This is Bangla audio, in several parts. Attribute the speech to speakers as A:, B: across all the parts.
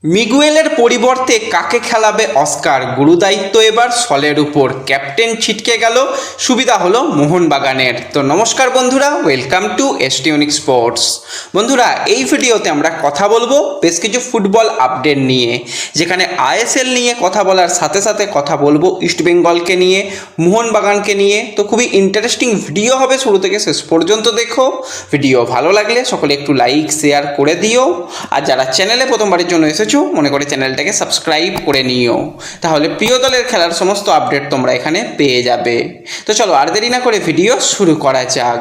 A: মিগুয়েলের পরিবর্তে কাকে খেলাবে অস্কার? গুরুদায়িত্ব এবার সলের উপর, ক্যাপ্টেন ছিটকে গেল, সুবিধা হলো মোহনবাগানের। তো নমস্কার বন্ধুরা, ওয়েলকাম টু এসটিউনিক স্পোর্টস। বন্ধুরা, এই ভিডিওতে আমরা কথা বলবো বেশ কিছু ফুটবল আপডেট নিয়ে, যেখানে আইএসএল নিয়ে কথা বলার সাথে সাথে কথা বলবো ইস্টবেঙ্গলকে নিয়ে, মোহনবাগানকে নিয়ে। তো খুবই ইন্টারেস্টিং ভিডিও হবে, শুরু থেকে শেষ পর্যন্ত দেখো। ভিডিও ভালো লাগলে সকলে একটু লাইক শেয়ার করে দিও, আর যারা চ্যানেলে প্রথমবারের জন্য এসেছো মনে করে চ্যানেলটাকে সাবস্ক্রাইব করে নিও, তাহলে প্রিয় দলের খেলার সমস্ত আপডেট তোমরা এখানে পেয়ে যাবে। তো চলো আর দেরি না করে ভিডিও শুরু করা যাক।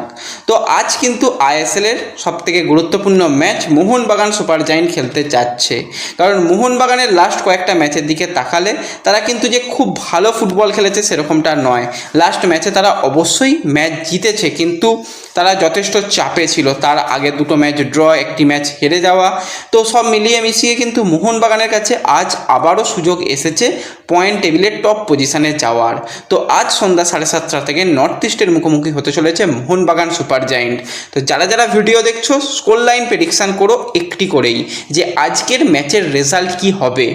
A: তো আজ কিন্তু আইএসএলের সবথেকে গুরুত্বপূর্ণ ম্যাচ মোহনবাগান সুপার জায়েন্ট খেলতে যাচ্ছে। কারণ মোহনবাগানের লাস্ট কয়েকটা ম্যাচের দিকে তাকালে তারা কিন্তু যে খুব ভালো ফুটবল খেলেছে সেরকমটা নয়। লাস্ট ম্যাচে তারা অবশ্যই ম্যাচ জিতেছে, কিন্তু তারা যথেষ্ট চাপে ছিল। তার আগে দুটো ম্যাচ ড্র, একটি ম্যাচ হেরে যাওয়া। তো সব মিলিয়ে মিশিয়ে কিন্তু মোহনবাগানের কাছে আজ আবারও সুযোগ এসেছে পয়েন্ট টেবিলের টপ পজিশনে যাওয়ার। তো আজ সন্ধ্যা 7:30 থেকে নর্থ ইস্টের মুখোমুখি হতে চলেছে মোহনবাগান সুপার জায়েন্ট। তো যারা যারা ভিডিও দেখছো স্কোর লাইন প্রেডিকশান করো একটি করেই, যে আজকের ম্যাচের রেজাল্ট কি হবে।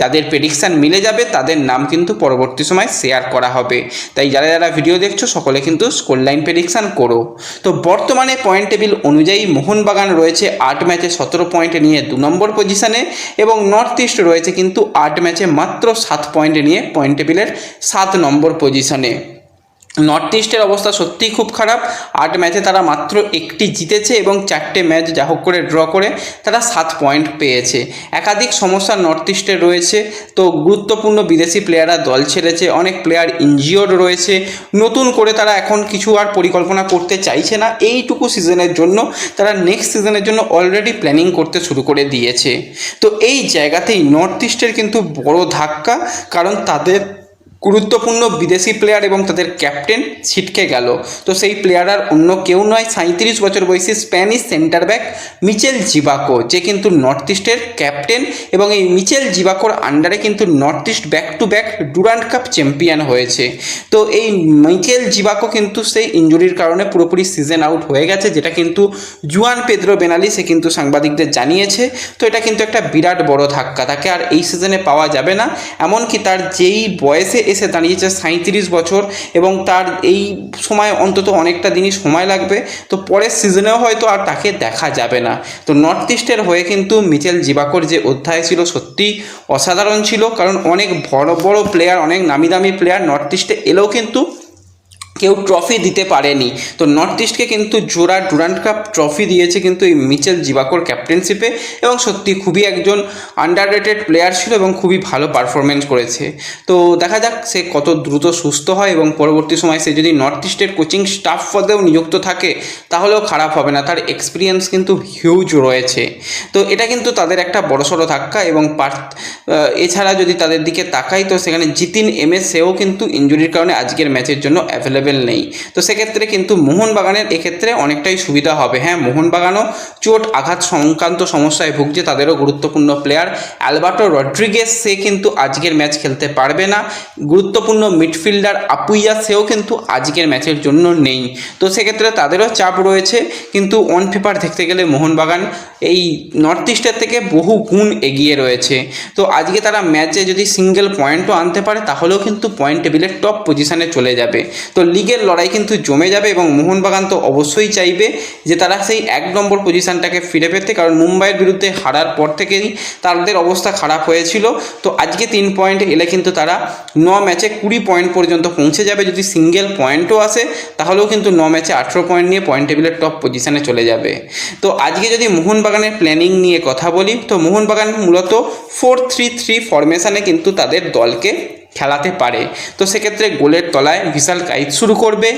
A: যাদের প্রেডিকশান মিলে যাবে তাদের নাম কিন্তু পরবর্তী সময় শেয়ার করা হবে। তাই যারা যারা ভিডিও দেখছো সকলে কিন্তু স্কোর লাইন প্রেডিকশান করো। তো বর্তমানে পয়েন্ট টেবিল অনুযায়ী মোহনবাগান রয়েছে 8 ম্যাচে 17 পয়েন্ট নিয়ে 2 নম্বর পজিশনে, এবং নর্থ ইস্ট রয়েছে কিন্তু 8 ম্যাচে মাত্র 7 পয়েন্ট নিয়ে পয়েন্ট টেবিলের 7 নম্বর পজিশনে। নর্থ ইস্টের অবস্থা সত্যিই খুব খারাপ। 8 ম্যাচে তারা মাত্র একটি জিতেছে এবং 4টে ম্যাচ যা হোক করে ড্র করে তারা 7 পয়েন্ট পেয়েছে। একাধিক সমস্যা নর্থ ইস্টের রয়েছে। তো গুরুত্বপূর্ণ বিদেশি প্লেয়াররা দল ছেড়েছে, অনেক প্লেয়ার ইনজিওর্ড রয়েছে। নতুন করে তারা এখন কিছু আর পরিকল্পনা করতে চাইছে না এইটুকু সিজনের জন্য। তারা নেক্সট সিজনের জন্য অলরেডি প্ল্যানিং করতে শুরু করে দিয়েছে। তো এই জায়গাতেই নর্থ ইস্টের কিন্তু বড় ধাক্কা, কারণ তাদের গুরুত্বপূর্ণ বিদেশি প্লেয়ার এবং তাদের ক্যাপ্টেন ছিটকে গেল। তো সেই প্লেয়ার আর অন্য কেউ নয়, 37 বছর বয়সী স্প্যানিশ সেন্টার ব্যাক মিচেল জিবাকো, যে কিন্তু নর্থ ইস্টের ক্যাপ্টেন। এবং এই মিচেল জিবাকোর আন্ডারে কিন্তু north east back to back Durand cup champion হয়েছে। তো এই মিচেল জিবাকো কিন্তু সেই ইঞ্জুরির কারণে পুরোপুরি সিজন আউট হয়ে গেছে, যেটা কিন্তু জুয়ান পেদ্রো বেনালি সে কিন্তু সাংবাদিকদের জানিয়েছে। তো এটা কিন্তু একটা বিরাট বড় ধাক্কা, তাকে আর এই সিজনে পাওয়া যাবে না। এমনকি তার যেই বয়সে এসে দাঁড়িয়েছে 37 বছর, এবং তার এই সময় অন্তত অনেকটা দিনই সময় লাগবে। তো পরের সিজনেও হয়তো আর তাকে দেখা যাবে না। তো নর্থ ইস্টের হয়ে কিন্তু মিচেল জিবাকোর যে অধ্যায় ছিল সত্যি অসাধারণ ছিল, কারণ অনেক বড় বড় প্লেয়ার, অনেক নামি দামি প্লেয়ার নর্থ ইস্টে এলেও কিন্তু কেউ ট্রফি দিতে পারেনি। তো নর্থ ইস্টকে কিন্তু জোড়া ডুরান্ড কাপ ট্রফি দিয়েছে কিন্তু এই মিচেল জিবাকোর ক্যাপ্টেনশিপে, এবং সত্যি খুবই একজন আন্ডাররেটেড প্লেয়ার ছিল এবং খুবই ভালো পারফরমেন্স করেছে। তো দেখা যাক সে কত দ্রুত সুস্থ হয়, এবং পরবর্তী সময় সে যদি নর্থ ইস্টের কোচিং স্টাফ পদেও নিযুক্ত থাকে তাহলেও খারাপ হবে না। তার এক্সপিরিয়েন্স কিন্তু হিউজ রয়েছে। তো এটা কিন্তু তাদের একটা বড়সড় ধাক্কা। এবং এছাড়া যদি তাদের দিকে তাকাই তো সেখানে জিতিন এমএস সেও কিন্তু ইনজুরির কারণে আজকের ম্যাচের জন্য অ্যাভেলেবেল নেই। তো সেক্ষেত্রে কিন্তু মোহনবাগানের এক্ষেত্রে অনেকটাই সুবিধা হবে। হ্যাঁ, মোহনবাগানও চোট আঘাত সংক্রান্ত সমস্যায় ভুগছে, তাদেরও গুরুত্বপূর্ণ প্লেয়ার অ্যালবার্টো রড্রিগেজ সে কিন্তু আজকের ম্যাচ খেলতে পারবে না। গুরুত্বপূর্ণ মিডফিল্ডার আপুইয়া সেও কিন্তু আজকের ম্যাচের জন্য নেই। তো সেক্ষেত্রে তাদেরও চাপ রয়েছে। কিন্তু অন পেপার দেখতে গেলে মোহনবাগান এই নর্থ ইস্টের থেকে বহু গুণ এগিয়ে রয়েছে। তো আজকে তারা ম্যাচে যদি সিঙ্গেল পয়েন্টও আনতে পারে তাহলেও কিন্তু পয়েন্ট টেবিলের টপ পজিশনে চলে যাবে। তো লিগের লড়াই কিন্তু জমে যাবে, এবং মোহনবাগান তো অবশ্যই চাইবে যে তারা সেই 1 নম্বর পজিশনটাকে ফিরে পেতে, কারণ মুম্বাইয়ের বিরুদ্ধে হারার পর থেকেই তাদের অবস্থা খারাপ হয়েছিল। তো আজকে 3 পয়েন্ট এলে কিন্তু তারা 9 ম্যাচে 20 পয়েন্ট পর্যন্ত পৌঁছে যাবে। যদি সিঙ্গেল পয়েন্টও আসে তাহলেও কিন্তু 9 ম্যাচে 18 পয়েন্ট নিয়ে পয়েন্ট টেবিলের টপ পজিশনে চলে যাবে। তো আজকে যদি মোহনবাগানের প্ল্যানিং নিয়ে কথা বলি তো মোহনবাগান মূলত 4-3-3 ফরমেশনে কিন্তু তাদের দলকে খেলাতে পারে। তো সেক্ষেত্রে গোলের তলায় বিশাল কাইত শুরু করবে।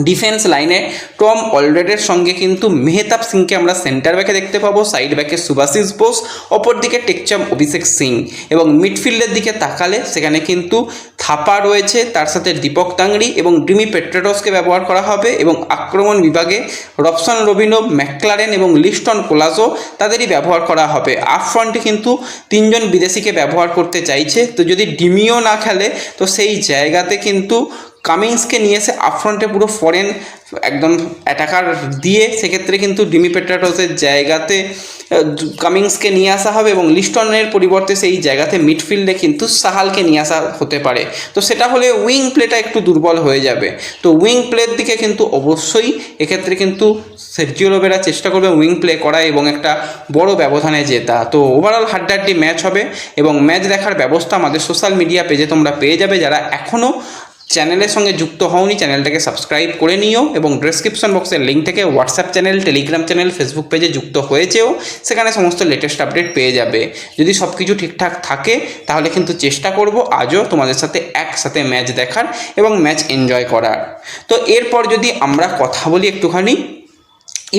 A: ডিফেন্স লাইনে টম অলরেডের সঙ্গে কিন্তু মেহতাব সিংকে আমরা সেন্টার ব্যাকে দেখতে পাবো, সাইড ব্যাকে সুভাশিস বোস, অপর দিকে টেকচাম অভিষেক সিং। এবং মিডফিল্ডের দিকে তাকালে সেখানে কিন্তু থাপা রয়েছে, তার সাথে দীপক তাংড়ি এবং ডিমি পেট্রাডসকে ব্যবহার করা হবে। এবং আক্রমণ বিভাগে রবসন রবিনো, ম্যাকলারেন এবং লিস্টন কোলাজো তাদেরই ব্যবহার করা হবে। আপ ফ্রন্টে কিন্তু 3 জন বিদেশিকে ব্যবহার করতে চাইছে। তো যদি ডিমিও না খেলে তো সেই জায়গাতে কিন্তু কামিংসকে নিয়ে এসে আপফ্রন্টে পুরো ফরেন একদম অ্যাটাকার দিয়ে সেক্ষেত্রে কিন্তু ডিমি পেট্রাটোসের জায়গাতে কামিংসকে নিয়ে আসা হবে এবং লিস্টনের পরিবর্তে সেই জায়গাতে মিডফিল্ডে কিন্তু সাহালকে নিয়ে আসা হতে পারে। তো সেটা হলে উইং প্লেটা একটু দুর্বল হয়ে যাবে। তো উইং প্লের দিকে কিন্তু অবশ্যই এক্ষেত্রে কিন্তু সের্জিও রোবেরা চেষ্টা করবে উইং প্লে করা এবং একটা বড় ব্যবধানে জেতা। তো ওভারঅল হাড্ডাহাড্ডি ম্যাচ হবে এবং ম্যাচ দেখার ব্যবস্থা আমাদের সোশ্যাল মিডিয়া পেজে তোমরা পেয়ে যাবে। যারা এখনও চ্যানেলের সঙ্গে যুক্ত হওনি চ্যানেলটাকে সাবস্ক্রাইব করে নিও এবং ডেসক্রিপশন বক্সের লিঙ্ক থেকে WhatsApp channel, Telegram channel, Facebook পেজে যুক্ত হয়েছেও সেখানে সমস্ত লেটেস্ট আপডেট পেয়ে যাবে। যদি সব কিছু ঠিকঠাক থাকে তাহলে কিন্তু চেষ্টা করব আজও তোমাদের সাথে একসাথে ম্যাচ দেখার এবং ম্যাচ এনজয় করার। তো এরপর যদি আমরা কথা বলি একটুখানি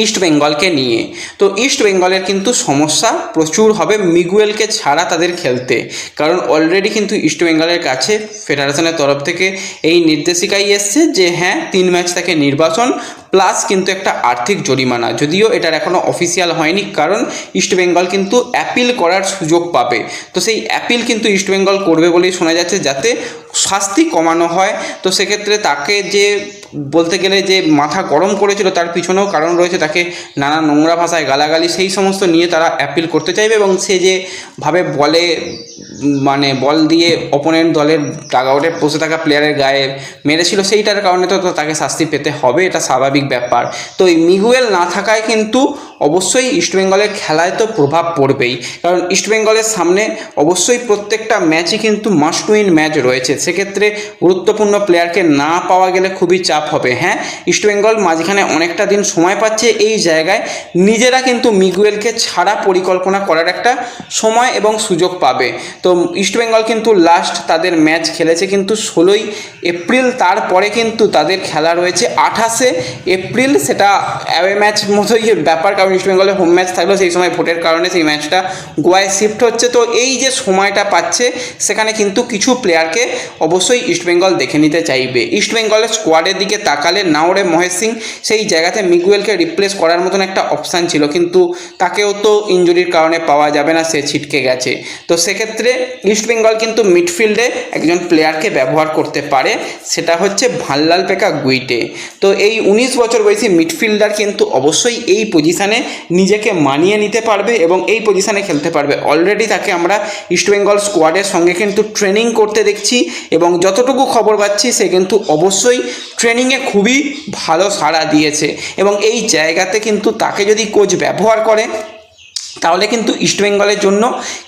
A: ইস্ট বেঙ্গলকে নিয়ে, তো ইস্ট বেঙ্গলের কিন্তু সমস্যা প্রচুর হবে মিগুয়েলকে ছাড়া তাদের খেলতে, কারণ অলরেডি কিন্তু ইস্ট বেঙ্গলের কাছে ফেডারেশনের তরফ থেকে এই নির্দেশিকাই এসছে যে হ্যাঁ 3 ম্যাচ থেকে নির্বাচন প্লাস কিন্তু একটা আর্থিক জরিমানা। যদিও এটার এখনও অফিসিয়াল হয়নি, কারণ ইস্ট বেঙ্গল কিন্তু অ্যাপিল করার সুযোগ পাবে। তো সেই অ্যাপিল কিন্তু ইস্ট বেঙ্গল করবে বলেই শোনা যাচ্ছে, যাতে শাস্তি কমানো হয়। তো সেক্ষেত্রে তাকে যে বলতে গেলে যে মাথা গরম করেছিল তার পিছনেও কারণ রয়েছে, তাকে নানা নোংরা ভাষায় গালাগালি সেই সমস্ত নিয়ে তারা অ্যাপিল করতে চাইবে এবং সে যেভাবে বল দিয়ে অপোনেন্ট দলের ডাগআউটে বসে থাকা প্লেয়ারের গায়ে মেরেছিল সেইটার কারণে তো তাকে শাস্তি পেতে হবে, এটা স্বাভাবিক ব্যাপার। তো এই মিগুয়েল না থাকায় কিন্তু অবশ্যই ইস্টবেঙ্গলের খেলায় তো প্রভাব পড়বেই, কারণ ইস্টবেঙ্গলের সামনে অবশ্যই প্রত্যেকটা ম্যাচই কিন্তু মাস্ট উইন ম্যাচ রয়েছে। সেক্ষেত্রে গুরুত্বপূর্ণ প্লেয়ারকে না পাওয়া গেলে খুবই চাপ হবে। হ্যাঁ, ইস্টবেঙ্গল মাঝখানে অনেকটা দিন সময় পাচ্ছে, এই জায়গায় নিজেরা কিন্তু মিগুয়েলকে ছাড়া পরিকল্পনা করার একটা সময় এবং সুযোগ পাবে। তো ইস্টবেঙ্গল কিন্তু লাস্ট তাদের ম্যাচ খেলেছে কিন্তু 16ই এপ্রিল, তারপরে কিন্তু তাদের খেলা রয়েছে 28শে এপ্রিল। সেটা অ্যাওয়ে ম্যাচ মতোই ব্যাপার, কারণ ইস্টবেঙ্গলের হোম ম্যাচ থাকলেও সেই সময় ভোটের কারণে সেই ম্যাচটা গোয়ায় শিফট হচ্ছে। তো এই যে সময়টা পাচ্ছে সেখানে কিন্তু কিছু প্লেয়ারকে অবশ্যই ইস্টবেঙ্গল দেখে নিতে চাইবে। ইস্টবেঙ্গলের স্কোয়াডের দিকে তাকালে নাওরে মহেশ সিং সেই জায়গাতে মিগুয়েলকে রিপ্লেস করার মতন একটা অপশান ছিল, কিন্তু তাকেও তো ইনজুরির কারণে পাওয়া যাবে না, সে ছিটকে গেছে। তো সেক্ষেত্রে ইস্টবেঙ্গল কিন্তু মিডফিল্ডে একজন প্লেয়ারকে ব্যবহার করতে পারে, সেটা হচ্ছে ভাল্লালপেকা গুইটে। তো এই 19 বছর বয়সী মিডফিল্ডার কিন্তু অবশ্যই এই পজিশানে নিজেকে মানিয়ে নিতে পারবে এবং এই পজিশানে খেলতে পারবে। অলরেডি তাকে আমরা ইস্টবেঙ্গল স্কোয়াডের সঙ্গে কিন্তু ট্রেনিং করতে দেখছি এবং যতটুকু খবর পাচ্ছি সে কিন্তু অবশ্যই ট্রেনিংয়ে খুবই ভালো সাড়া দিয়েছে এবং এই জায়গাতে কিন্তু তাকে যদি কোচ ব্যবহার করে তাহলে কিন্তু ইস্টবেঙ্গলের জন্য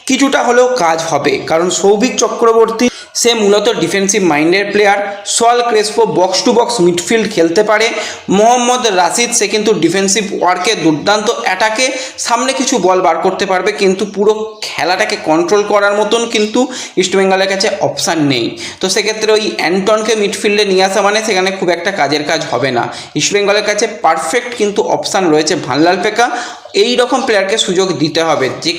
A: কিছুটা হলেও কাজ হবে, কারণ সৌভিক চক্রবর্তী সে মূলত ডিফেন্সিভ মাইন্ডের player. Soyal Crespo box to box midfield খেলতে পারে। মোহাম্মদ রাশিদ সে কিন্তু ডিফেন্সিভ ওয়ার্কে দুর্দান্ত, অ্যাটাকে সামনে কিছু বল বার করতে পারবে, কিন্তু পুরো খেলাটাকে কন্ট্রোল করার মতন কিন্তু ইস্টবেঙ্গলের কাছে অপশান নেই। তো সেক্ষেত্রে ওই অ্যান্টনকে মিডফিল্ডে নিয়ে আসা মানে সেখানে খুব একটা কাজের কাজ হবে না। ইস্টবেঙ্গলের কাছে পারফেক্ট কিন্তু অপশান রয়েছে ভাল্লালপেকা। এই রকম প্লেয়ারকে সুযোগ দিতে হবে। যে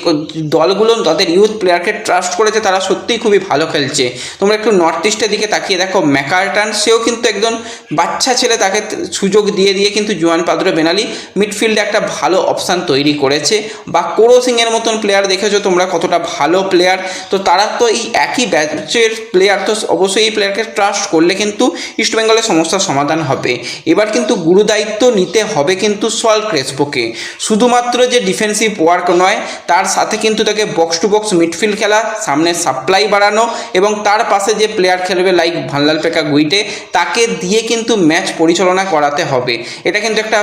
A: দলগুলো তাদের ইউথ প্লেয়ারকে ট্রাস্ট করেছে তারা সত্যিই খুবই ভালো খেলছে। তোমরা একটু নর্থ ইস্টের দিকে তাকিয়ে দেখো, ম্যাকার্টন সেও কিন্তু একজন বাচ্চা ছেলে, তাকে সুযোগ দিয়ে কিন্তু জুয়ান পাদ্রো বেনালি মিডফিল্ডে একটা ভালো অপশান তৈরি করেছে। বা কোরো সিংয়ের মতন প্লেয়ার দেখেছো তোমরা কতটা ভালো প্লেয়ার। তো তারা তো এই একই ব্যাচের প্লেয়ার, তো অবশ্যই এই প্লেয়ারকে ট্রাস্ট করলে কিন্তু ইস্টবেঙ্গলের সমস্যার সমাধান হবে। এবার কিন্তু গুরুদায়িত্ব নিতে হবে কিন্তু সোয়াল ক্রেসপোকে। শুধুমাত্র যে ডিফেন্সিভ ওয়ার্ক নয়, তার সাথে কিন্তু তাকে বক্স টু বক্স মিডফিল্ড খেলা, সামনে সাপ্লাই বাড়ানো এবং তার পাশে যে প্লেয়ার খেলবে লাইক ভাল্লালপেকা গুইটে তাকে দিয়ে কিন্তু ম্যাচ পরিচালনা করাতে হবে। এটা কিন্তু একটা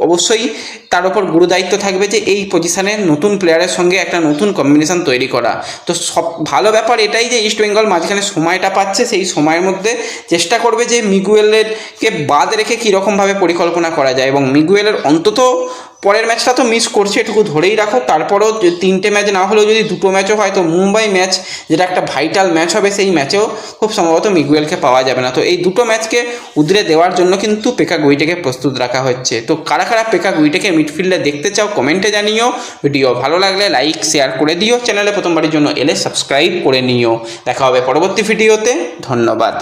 A: অবশ্যই তার উপর গুরুদায়িত্ব থাকবে যে এই পজিশানে নতুন প্লেয়ারের সঙ্গে একটা নতুন কম্বিনেশন তৈরি করা। তো সব ভালো ব্যাপার এটাই যে ইস্টবেঙ্গল মাঝখানে সময়টা পাচ্ছে, সেই সময়ের মধ্যে চেষ্টা করবে যে মিগুয়েলকে বাদ রেখে কীরকমভাবে পরিকল্পনা করা যায় এবং মিগুয়েলের অন্তত পরের ম্যাচটা তো মিস করছে এটুকু ধরেই রাখো। তারপরেও 3টে ম্যাচ না হলেও যদি 2টো ম্যাচও হয় তো মুম্বাই ম্যাচ যেটা একটা ভাইটাল ম্যাচ হবে সেই ম্যাচেও খুব সম্ভবত মিগুয়েলকে পাওয়া যাবে না। তো এই 2টো ম্যাচকে উদরে দেওয়ার জন্য কিন্তু পেকা গুইটেকে প্রস্তুত রাখা হচ্ছে। তো কারা কারা পেকা গুইটেকে মিডফিল্ডে দেখতে চাও কমেন্টে জানিও। ভিডিও ভালো লাগলে লাইক শেয়ার করে দিও। চ্যানেলে প্রথমবারের জন্য এলে সাবস্ক্রাইব করে নিও। দেখা হবে পরবর্তী ভিডিওতে। ধন্যবাদ।